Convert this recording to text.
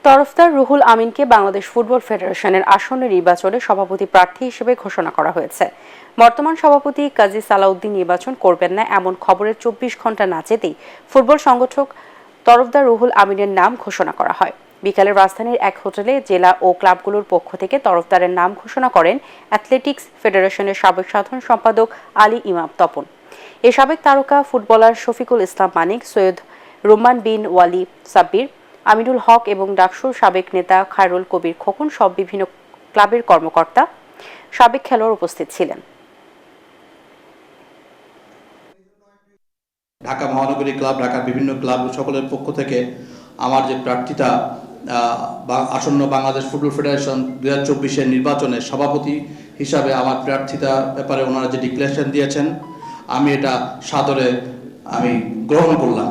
তরফদার রুহুল আমিনকে বাংলাদেশ ফুটবল ফেডারেশনের আসন্ন নির্বাচনে সভাপতি প্রার্থী হিসেবে ঘোষণা করা হয়েছে। বর্তমান সভাপতি কাজী সালাউদ্দিন নির্বাচন করবেন না এমন খবরের ২৪ ঘণ্টা না যেতেই ফুটবল সংগঠক তরফদার রুহুল আমিনের নাম ঘোষণা করা হয়। বিকালে রাজধানীর এক হোটেলে জেলা ও ক্লাবগুলোর পক্ষ থেকে তরফদারের নাম ঘোষণা করেন অ্যাথলেটিক্স ফেডারেশনের সাবেক সাধারণ সম্পাদক আলী ইমাম তপন। এ সাবেক তারকা ফুটবলার শফিকুল ইসলাম মানিক, সৈয়দ রোমান বিন ওয়ালি সাব্বির, আমিনুল হক এবং ডাকসুর সাবেক নেতা খায়রুল কবির খোকন সব বিভিন্ন ক্লাবের কর্মকর্তা, সাবেক খেলোয়াড় উপস্থিত ছিলেন। ঢাকা মহানগরী ক্লাব, ঢাকার বিভিন্ন ক্লাব সকলের পক্ষ থেকে আমার যে প্রার্থিতা আসন্ন বাংলাদেশ ফুটবল ফেডারেশন 2024-এর নির্বাচনে সভাপতি হিসাবে আমার প্রার্থিতার ব্যাপারে ওনারা যে ডিক্লারেশন দিয়েছেন, আমি এটা সাদরে গ্রহণ করলাম।